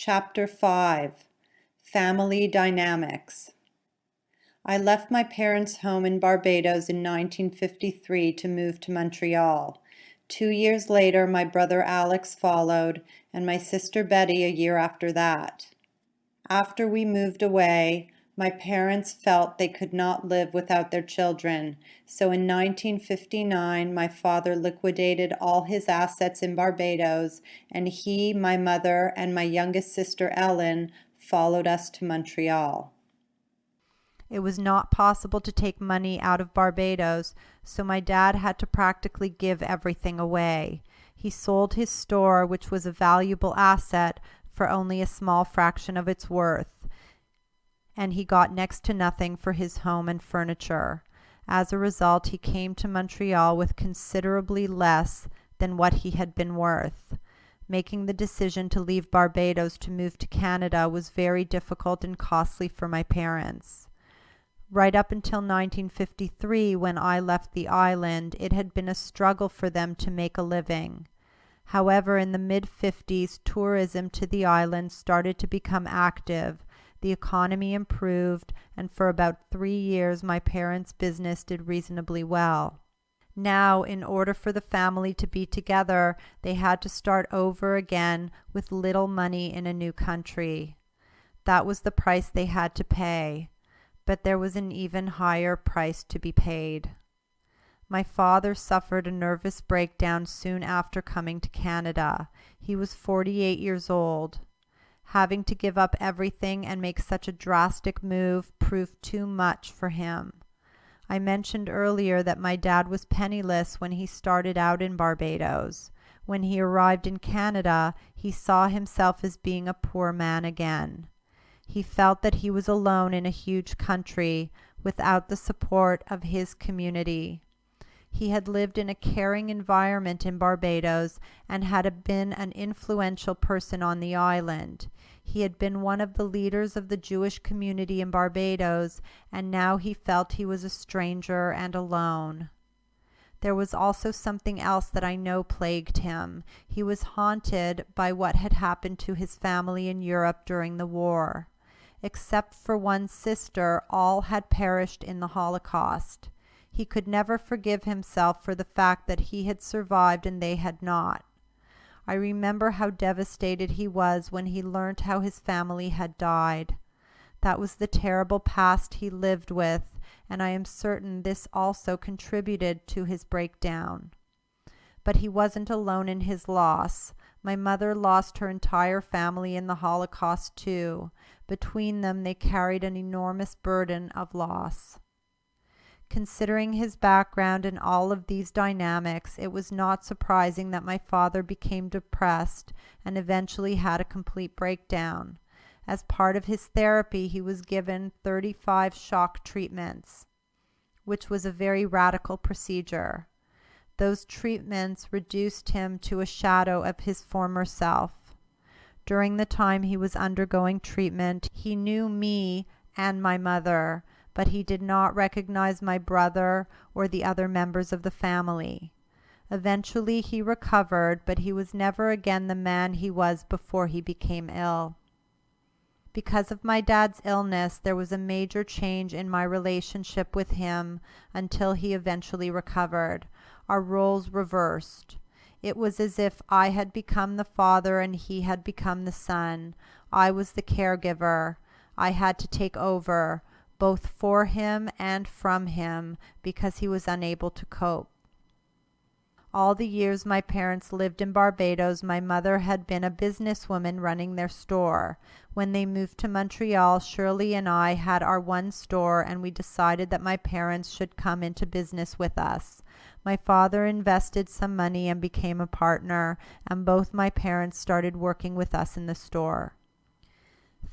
Chapter 5 Family Dynamics. I left my parents' home in Barbados in 1953 to move to Montreal. 2 years later, my brother Alex followed, and my sister Betty a year after that. After we moved away, my parents felt they could not live without their children, so in 1959 my father liquidated all his assets in Barbados, and he, my mother, and my youngest sister Ellen followed us to Montreal. It was not possible to take money out of Barbados, so my dad had to practically give everything away. He sold his store, which was a valuable asset, for only a small fraction of its worth, and he got next to nothing for his home and furniture. As a result, he came to Montreal with considerably less than what he had been worth. Making the decision to leave Barbados to move to Canada was very difficult and costly for my parents. Right up until 1953, when I left the island, it had been a struggle for them to make a living. However, in the mid-50s, tourism to the island started to become active. The economy improved, and for about 3 years my parents' business did reasonably well. Now, in order for the family to be together, they had to start over again with little money in a new country. That was the price they had to pay, but there was an even higher price to be paid. My father suffered a nervous breakdown soon after coming to Canada. He was 48 years old. Having to give up everything and make such a drastic move proved too much for him. I mentioned earlier that my dad was penniless when he started out in Barbados. When he arrived in Canada, he saw himself as being a poor man again. He felt that he was alone in a huge country without the support of his community. He had lived in a caring environment in Barbados and had been an influential person on the island. He had been one of the leaders of the Jewish community in Barbados, and now he felt he was a stranger and alone. There was also something else that I know plagued him. He was haunted by what had happened to his family in Europe during the war. Except for one sister, all had perished in the Holocaust. He could never forgive himself for the fact that he had survived and they had not. I remember how devastated he was when he learned how his family had died. That was the terrible past he lived with, and I am certain this also contributed to his breakdown. But he wasn't alone in his loss. My mother lost her entire family in the Holocaust too. Between them, they carried an enormous burden of loss. Considering his background and all of these dynamics, it was not surprising that my father became depressed and eventually had a complete breakdown. As part of his therapy, he was given 35 shock treatments, which was a very radical procedure. Those treatments reduced him to a shadow of his former self. During the time he was undergoing treatment, he knew me and my mother, but he did not recognize my brother or the other members of the family. Eventually he recovered, but he was never again the man he was before he became ill. Because of my dad's illness, there was a major change in my relationship with him until he eventually recovered. Our roles reversed. It was as if I had become the father and he had become the son. I was the caregiver. I had to take over, both for him and from him, because he was unable to cope. All the years my parents lived in Barbados, my mother had been a businesswoman running their store. When they moved to Montreal, Shirley and I had our one store, and we decided that my parents should come into business with us. My father invested some money and became a partner, and both my parents started working with us in the store.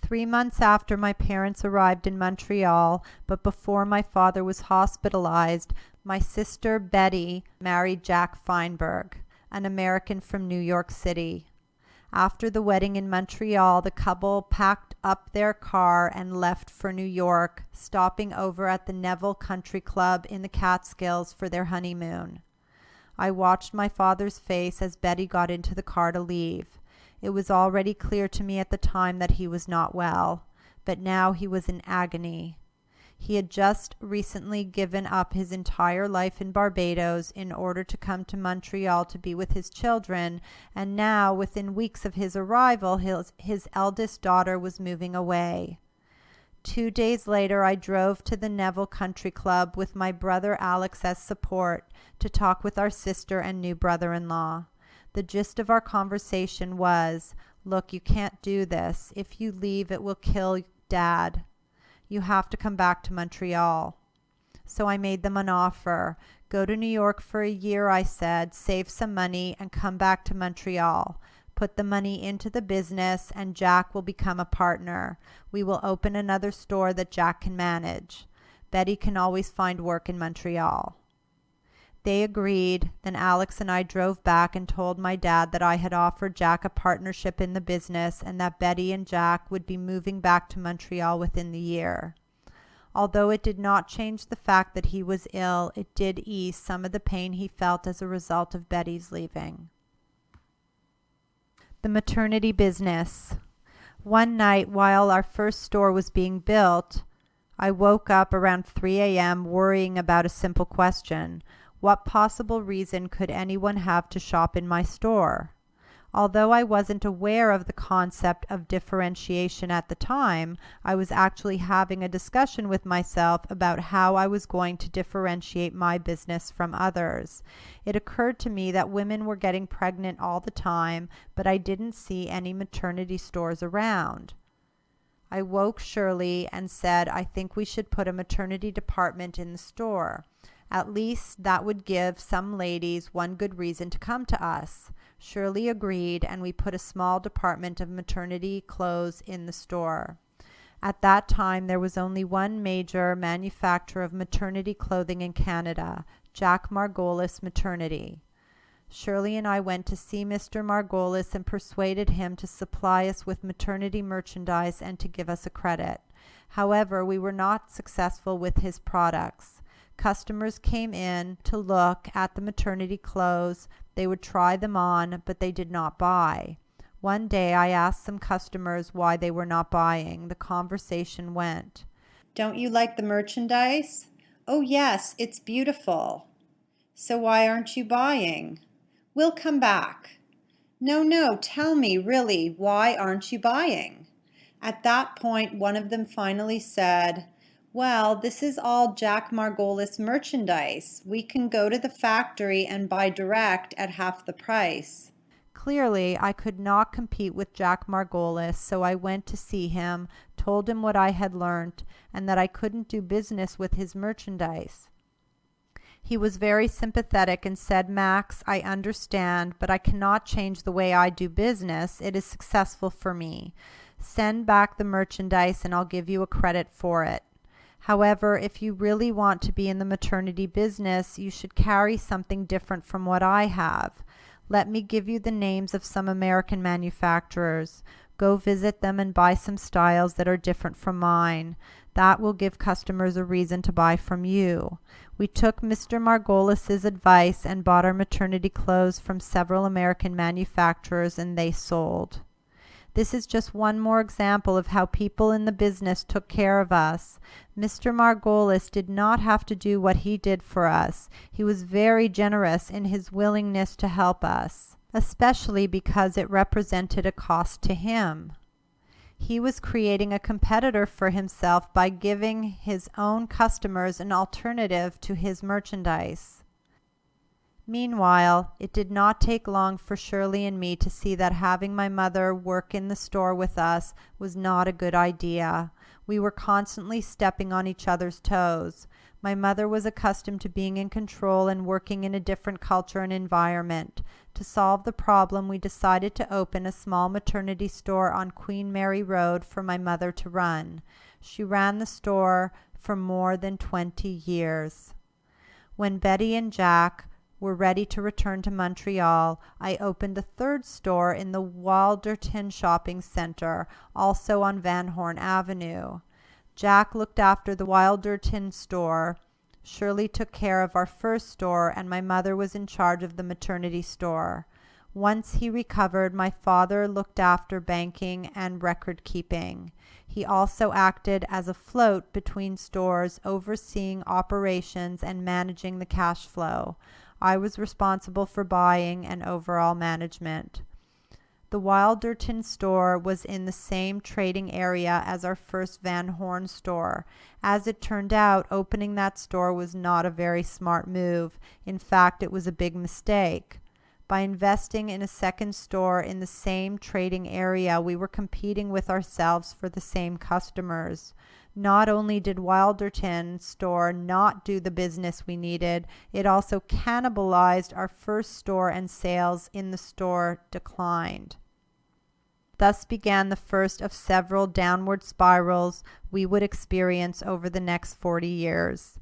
3 months after my parents arrived in Montreal, but before my father was hospitalized, my sister Betty married Jack Feinberg, an American from New York City. After the wedding in Montreal, the couple packed up their car and left for New York, stopping over at the Neville Country Club in the Catskills for their honeymoon. I watched my father's face as Betty got into the car to leave. It was already clear to me at the time that he was not well, but now he was in agony. He had just recently given up his entire life in Barbados in order to come to Montreal to be with his children, and now, within weeks of his arrival, his eldest daughter was moving away. 2 days later, I drove to the Neville Country Club with my brother Alex as support to talk with our sister and new brother-in-law. The gist of our conversation was, "Look, you can't do this. If you leave, it will kill Dad. You have to come back to Montreal." So I made them an offer. "Go to New York for a year," I said, "save some money and come back to Montreal. Put the money into the business and Jack will become a partner. We will open another store that Jack can manage. Betty can always find work in Montreal." They agreed. Then Alex and I drove back and told my dad that I had offered Jack a partnership in the business and that Betty and Jack would be moving back to Montreal within the year. Although it did not change the fact that he was ill, it did ease some of the pain he felt as a result of Betty's leaving. The maternity business. One night while our first store was being built, I woke up around 3 a.m. worrying about a simple question. What possible reason could anyone have to shop in my store? Although I wasn't aware of the concept of differentiation at the time, I was actually having a discussion with myself about how I was going to differentiate my business from others. It occurred to me that women were getting pregnant all the time, but I didn't see any maternity stores around. I woke Shirley and said, "I think we should put a maternity department in the store. At least that would give some ladies one good reason to come to us." Shirley agreed, and we put a small department of maternity clothes in the store. At that time, there was only one major manufacturer of maternity clothing in Canada, Jack Margolis Maternity. Shirley and I went to see Mr. Margolis and persuaded him to supply us with maternity merchandise and to give us a credit. However, we were not successful with his products. Customers came in to look at the maternity clothes. They would try them on, but they did not buy. One day I asked some customers why they were not buying. The conversation went, "Don't you like the merchandise?" "Oh, yes, it's beautiful." "So why aren't you buying?" "We'll come back." No, tell me, really, why aren't you buying?" At that point, one of them finally said, "Well, this is all Jack Margolis merchandise. We can go to the factory and buy direct at half the price." Clearly, I could not compete with Jack Margolis, so I went to see him, told him what I had learnt, and that I couldn't do business with his merchandise. He was very sympathetic and said, "Max, I understand, but I cannot change the way I do business. It is successful for me. Send back the merchandise and I'll give you a credit for it. However, if you really want to be in the maternity business, you should carry something different from what I have. Let me give you the names of some American manufacturers. Go visit them and buy some styles that are different from mine. That will give customers a reason to buy from you." We took Mr. Margolis's advice and bought our maternity clothes from several American manufacturers, and they sold. This is just one more example of how people in the business took care of us. Mr. Margolis did not have to do what he did for us. He was very generous in his willingness to help us, especially because it represented a cost to him. He was creating a competitor for himself by giving his own customers an alternative to his merchandise. Meanwhile, it did not take long for Shirley and me to see that having my mother work in the store with us was not a good idea. We were constantly stepping on each other's toes. My mother was accustomed to being in control and working in a different culture and environment. To solve the problem, we decided to open a small maternity store on Queen Mary Road for my mother to run. She ran the store for more than 20 years. When Betty and Jack were ready to return to Montreal, I opened a third store in the Wilderton Shopping Centre, also on Van Horn Avenue. Jack looked after the Wilderton store. Shirley took care of our first store, and my mother was in charge of the maternity store. Once he recovered, my father looked after banking and record keeping. He also acted as a float between stores, overseeing operations and managing the cash flow. I was responsible for buying and overall management. The Wilderton store was in the same trading area as our first Van Horn store. As it turned out, opening that store was not a very smart move. In fact, it was a big mistake. By investing in a second store in the same trading area, we were competing with ourselves for the same customers. Not only did Wilderton store not do the business we needed, it also cannibalized our first store and sales in the store declined. Thus began the first of several downward spirals we would experience over the next 40 years.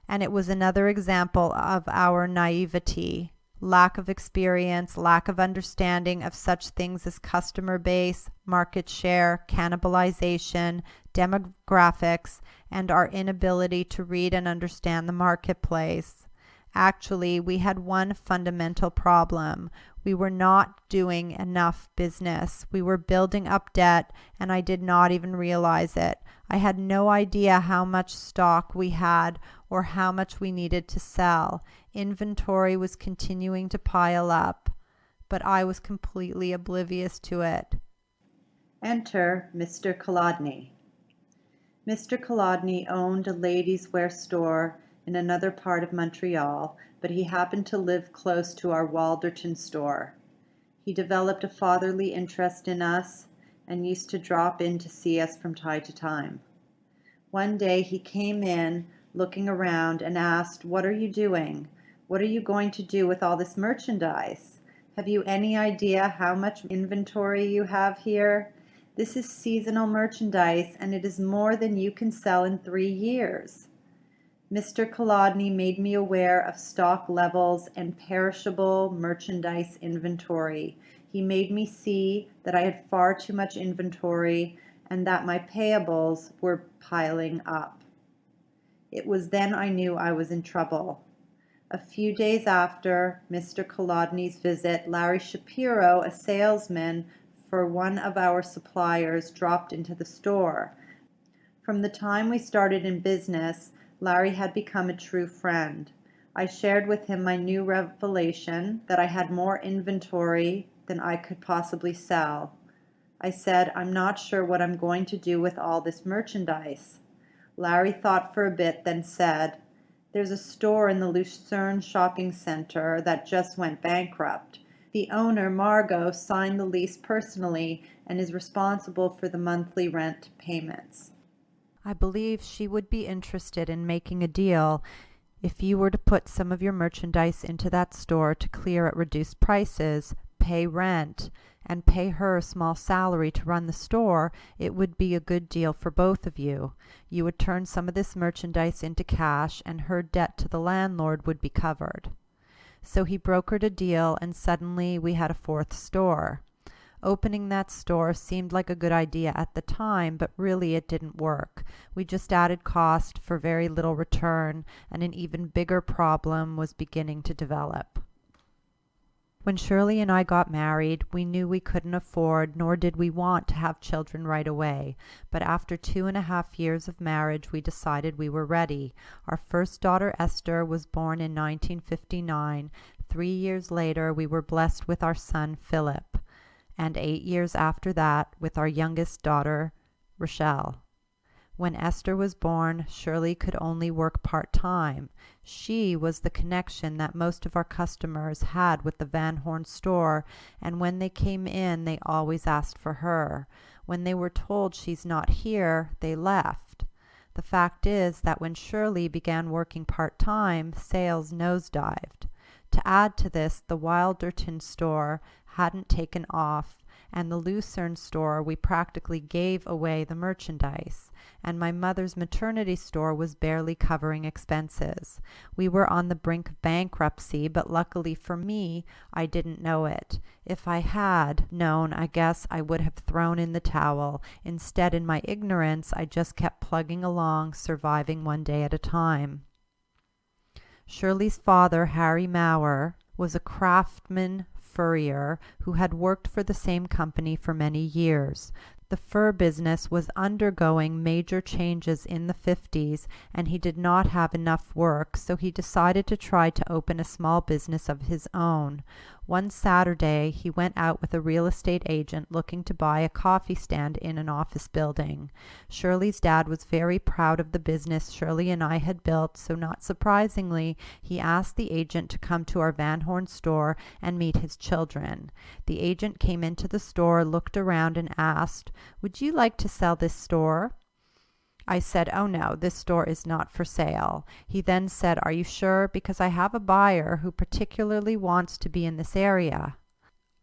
And it was another example of our naivety, lack of experience, lack of understanding of such things as customer base, market share, cannibalization, demographics, and our inability to read and understand the marketplace. Actually, we had one fundamental problem. We were not doing enough business. We were building up debt, and I did not even realize it. I had no idea how much stock we had or how much we needed to sell. Inventory was continuing to pile up, but I was completely oblivious to it. Enter Mr. Kolodny. Mr. Kolodny owned a ladies' wear store in another part of Montreal, but he happened to live close to our Wilderton store. He developed a fatherly interest in us and used to drop in to see us from time to time. One day he came in looking around and asked, "What are you doing? What are you going to do with all this merchandise? Have you any idea how much inventory you have here? This is seasonal merchandise, and it is more than you can sell in 3 years." Mr. Kolodny made me aware of stock levels and perishable merchandise inventory. He made me see that I had far too much inventory and that my payables were piling up. It was then I knew I was in trouble. A few days after Mr. Kolodny's visit, Larry Shapiro, a salesman for one of our suppliers, dropped into the store. From the time we started in business, Larry had become a true friend. I shared with him my new revelation that I had more inventory than I could possibly sell. I said, "I'm not sure what I'm going to do with all this merchandise." Larry thought for a bit, then said, "There's a store in the Lucerne shopping center that just went bankrupt. The owner, Margot, signed the lease personally and is responsible for the monthly rent payments. I believe she would be interested in making a deal if you were to put some of your merchandise into that store to clear at reduced prices, pay rent, and pay her a small salary to run the store. It would be a good deal for both of you. You would turn some of this merchandise into cash, and her debt to the landlord would be covered." So he brokered a deal, and suddenly we had a fourth store. Opening that store seemed like a good idea at the time, but really it didn't work. We just added cost for very little return, and an even bigger problem was beginning to develop. When Shirley and I got married, we knew we couldn't afford, nor did we want to have children right away. But after 2.5 years of marriage, we decided we were ready. Our first daughter, Esther, was born in 1959. 3 years later, we were blessed with our son, Philip, and 8 years after that with our youngest daughter, Rochelle. When Esther was born, Shirley could only work part-time. She was the connection that most of our customers had with the Van Horn store, and when they came in, they always asked for her. When they were told she's not here, they left. The fact is that when Shirley began working part-time, sales nosedived. To add to this, the Wilderton store hadn't taken off, and the Lucerne store, we practically gave away the merchandise, and my mother's maternity store was barely covering expenses. We were on the brink of bankruptcy, but luckily for me, I didn't know it. If I had known, I guess I would have thrown in the towel. Instead, in my ignorance, I just kept plugging along, surviving one day at a time. Shirley's father, Harry Maurer, was a craftsman furrier who had worked for the same company for many years. The fur business was undergoing major changes in the 50s, and he did not have enough work, so he decided to try to open a small business of his own. One Saturday, he went out with a real estate agent looking to buy a coffee stand in an office building. Shirley's dad was very proud of the business Shirley and I had built, so not surprisingly, he asked the agent to come to our Van Horn store and meet his children. The agent came into the store, looked around, and asked, "Would you like to sell this store?" I said, "Oh no, this store is not for sale." He then said, "Are you sure? Because I have a buyer who particularly wants to be in this area."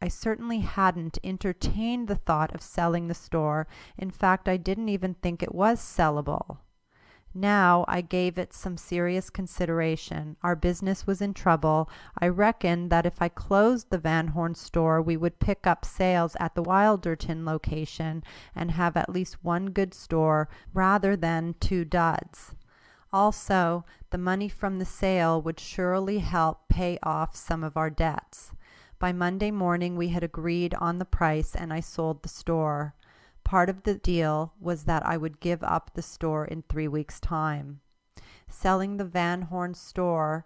I certainly hadn't entertained the thought of selling the store. In fact, I didn't even think it was sellable. Now I gave it some serious consideration. Our business was in trouble. I reckoned that if I closed the Van Horn store, we would pick up sales at the Wilderton location and have at least one good store rather than two duds. Also, the money from the sale would surely help pay off some of our debts. By Monday morning, we had agreed on the price and I sold the store. Part of the deal was that I would give up the store in 3 weeks' time. Selling the Van Horn store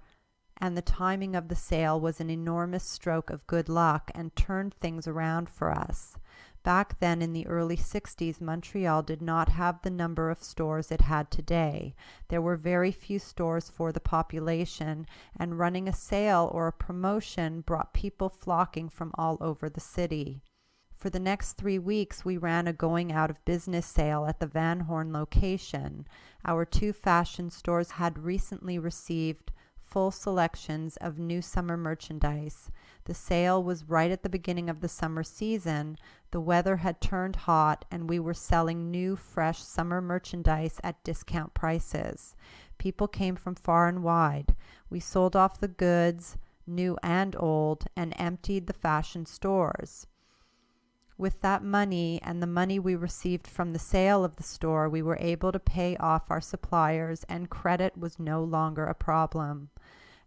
and the timing of the sale was an enormous stroke of good luck and turned things around for us. Back then in the early 60s, Montreal did not have the number of stores it had today. There were very few stores for the population, and running a sale or a promotion brought people flocking from all over the city. For the next 3 weeks, we ran a going out of business sale at the Van Horn location. Our two fashion stores had recently received full selections of new summer merchandise. The sale was right at the beginning of the summer season. The weather had turned hot, and we were selling new, fresh summer merchandise at discount prices. People came from far and wide. We sold off the goods, new and old, and emptied the fashion stores. With that money and the money we received from the sale of the store, we were able to pay off our suppliers, and credit was no longer a problem.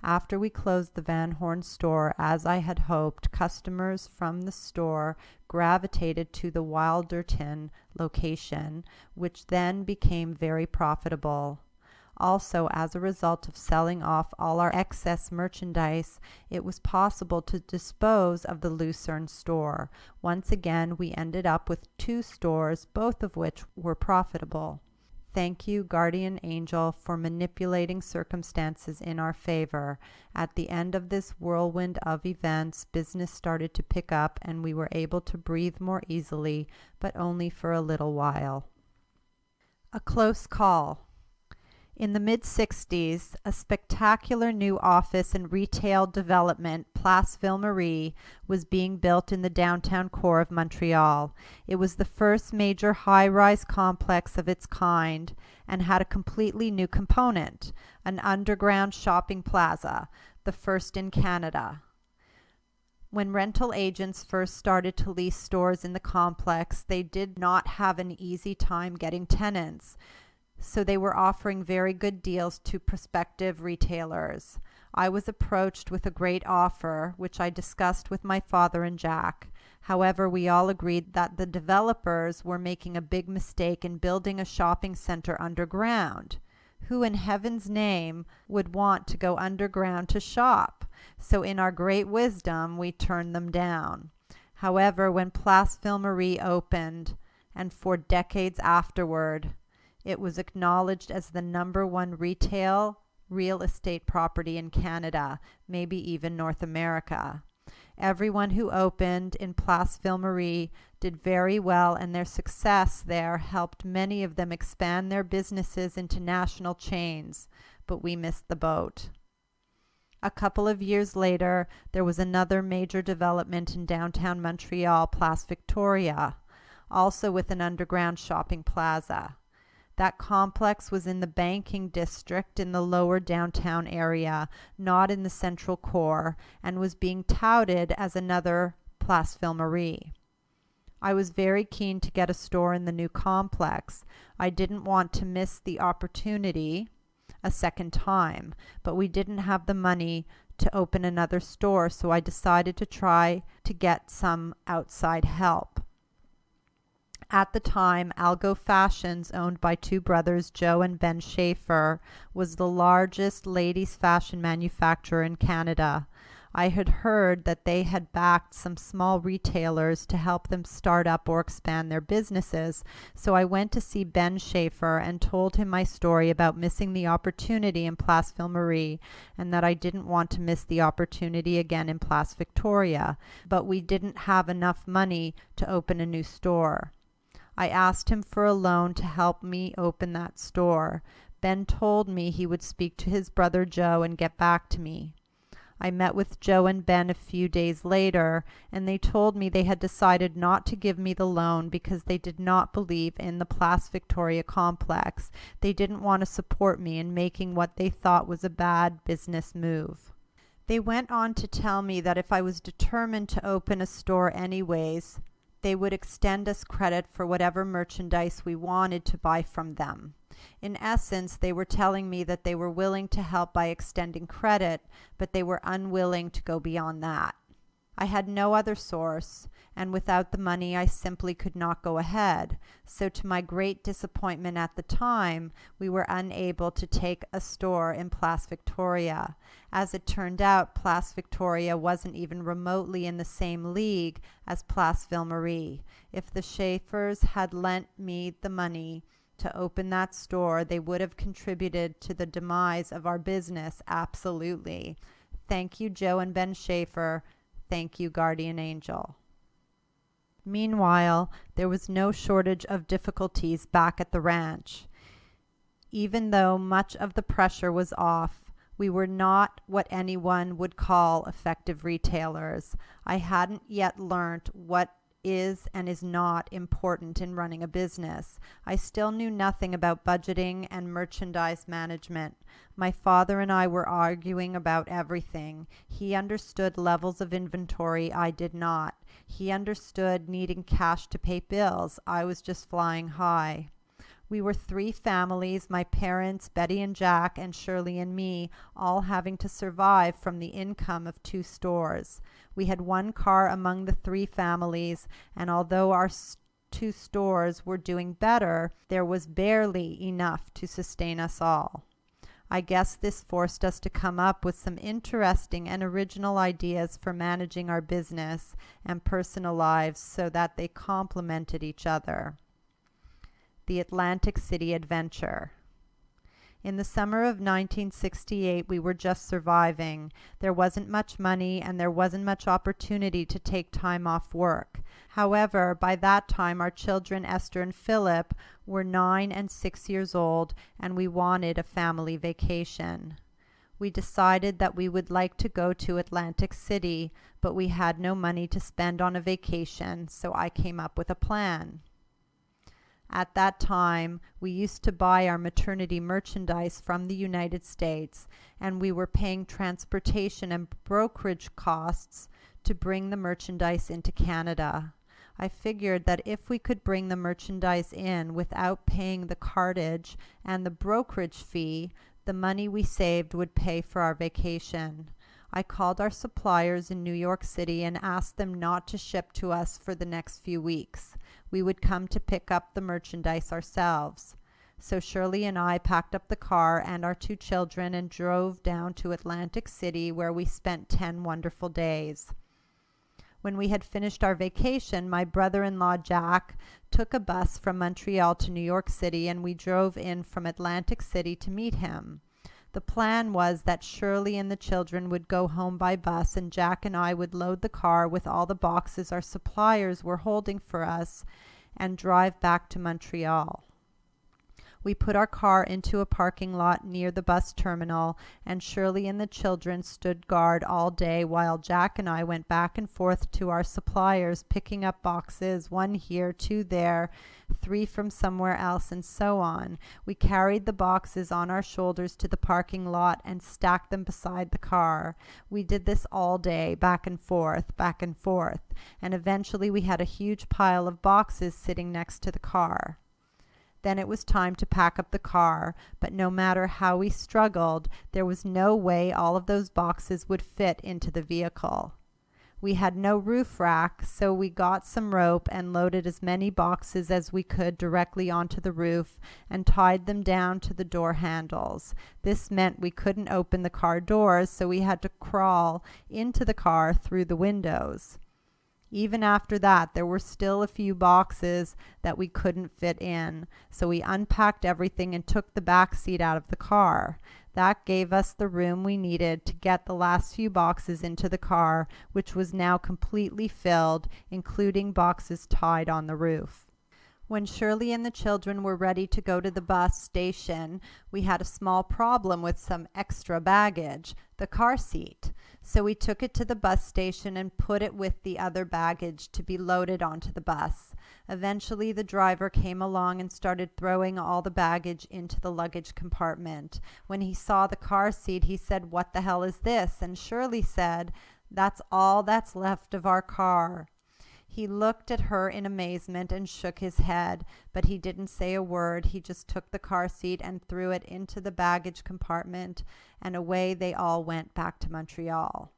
After we closed the Van Horn store, as I had hoped, customers from the store gravitated to the Wilderton location, which then became very profitable. Also, as a result of selling off all our excess merchandise, it was possible to dispose of the Lucerne store. Once again, we ended up with two stores, both of which were profitable. Thank you, guardian angel, for manipulating circumstances in our favor. At the end of this whirlwind of events, business started to pick up and we were able to breathe more easily, but only for a little while. A close call. In the mid-60s, a spectacular new office and retail development, Place Ville-Marie, was being built in the downtown core of Montreal. It was the first major high-rise complex of its kind and had a completely new component, an underground shopping plaza, the first in Canada. When rental agents first started to lease stores in the complex, they did not have an easy time getting tenants. So they were offering very good deals to prospective retailers. I was approached with a great offer, which I discussed with my father and Jack. However, we all agreed that the developers were making a big mistake in building a shopping center underground. Who in heaven's name would want to go underground to shop? So in our great wisdom, we turned them down. However, when Place Ville-Marie opened, and for decades afterward, it was acknowledged as the #1 retail real estate property in Canada, maybe even North America. Everyone who opened in Place Ville-Marie did very well, and their success there helped many of them expand their businesses into national chains, but we missed the boat. A couple of years later, there was another major development in downtown Montreal, Place Victoria, also with an underground shopping plaza. That complex was in the banking district in the lower downtown area, not in the central core, and was being touted as another Place Ville-Marie. I was very keen to get a store in the new complex. I didn't want to miss the opportunity a second time, but we didn't have the money to open another store, so I decided to try to get some outside help. At the time, Algo Fashions, owned by two brothers, Joe and Ben Schaefer, was the largest ladies' fashion manufacturer in Canada. I had heard that they had backed some small retailers to help them start up or expand their businesses, so I went to see Ben Schaefer and told him my story about missing the opportunity in Place Ville Marie and that I didn't want to miss the opportunity again in Place Victoria, but we didn't have enough money to open a new store. I asked him for a loan to help me open that store. Ben told me he would speak to his brother Joe and get back to me. I met with Joe and Ben a few days later, and they told me they had decided not to give me the loan because they did not believe in the Place Victoria complex. They didn't want to support me in making what they thought was a bad business move. They went on to tell me that if I was determined to open a store anyways, they would extend us credit for whatever merchandise we wanted to buy from them. In essence, they were telling me that they were willing to help by extending credit, but they were unwilling to go beyond that. I had no other source, and without the money I simply could not go ahead. So to my great disappointment at the time, we were unable to take a store in Place Victoria. As it turned out, Place Victoria wasn't even remotely in the same league as Place Ville Marie. If the Schaefers had lent me the money to open that store, they would have contributed to the demise of our business, absolutely. Thank you, Joe and Ben Schaefer. Thank you, Guardian Angel. Meanwhile, there was no shortage of difficulties back at the ranch. Even though much of the pressure was off, we were not what anyone would call effective retailers. I hadn't yet learned what is and is not important in running a business. I still knew nothing about budgeting and merchandise management. My father and I were arguing about everything. He understood levels of inventory I did not. He understood needing cash to pay bills. I was just flying high. We were three families, my parents, Betty and Jack, and Shirley and me, all having to survive from the income of two stores. We had one car among the three families, and although our two stores were doing better, there was barely enough to sustain us all. I guess this forced us to come up with some interesting and original ideas for managing our business and personal lives so that they complemented each other. The Atlantic City Adventure. In the summer of 1968, we were just surviving. There wasn't much money and there wasn't much opportunity to take time off work. However, by that time, our children, Esther and Philip, were 9 and 6 years old, and we wanted a family vacation. We decided that we would like to go to Atlantic City, but we had no money to spend on a vacation, so I came up with a plan. At that time, we used to buy our maternity merchandise from the United States, and we were paying transportation and brokerage costs to bring the merchandise into Canada. I figured that if we could bring the merchandise in without paying the cartage and the brokerage fee, the money we saved would pay for our vacation. I called our suppliers in New York City and asked them not to ship to us for the next few weeks. We would come to pick up the merchandise ourselves. So Shirley and I packed up the car and our two children and drove down to Atlantic City, where we spent 10 wonderful days. When we had finished our vacation, my brother-in-law Jack took a bus from Montreal to New York City, and we drove in from Atlantic City to meet him. The plan was that Shirley and the children would go home by bus, and Jack and I would load the car with all the boxes our suppliers were holding for us and drive back to Montreal. We put our car into a parking lot near the bus terminal, and Shirley and the children stood guard all day while Jack and I went back and forth to our suppliers, picking up boxes, 1 here, 2 there, 3 from somewhere else, and so on. We carried the boxes on our shoulders to the parking lot and stacked them beside the car. We did this all day, back and forth, and eventually we had a huge pile of boxes sitting next to the car. Then it was time to pack up the car, but no matter how we struggled, there was no way all of those boxes would fit into the vehicle. We had no roof rack, so we got some rope and loaded as many boxes as we could directly onto the roof and tied them down to the door handles. This meant we couldn't open the car doors, so we had to crawl into the car through the windows. Even after that, there were still a few boxes that we couldn't fit in, so we unpacked everything and took the back seat out of the car. That gave us the room we needed to get the last few boxes into the car, which was now completely filled, including boxes tied on the roof. When Shirley and the children were ready to go to the bus station, we had a small problem with some extra baggage, the car seat. So we took it to the bus station and put it with the other baggage to be loaded onto the bus. Eventually, the driver came along and started throwing all the baggage into the luggage compartment. When he saw the car seat, he said, "What the hell is this?" And Shirley said, "That's all that's left of our car." He looked at her in amazement and shook his head, but he didn't say a word. He just took the car seat and threw it into the baggage compartment, and away they all went back to Montreal.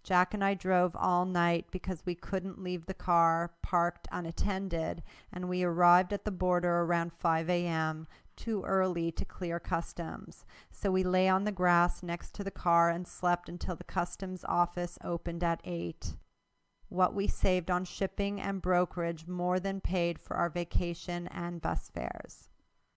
Jack and I drove all night because we couldn't leave the car parked unattended, and we arrived at the border around 5 a.m., too early to clear customs. So we lay on the grass next to the car and slept until the customs office opened at 8. What we saved on shipping and brokerage more than paid for our vacation and bus fares.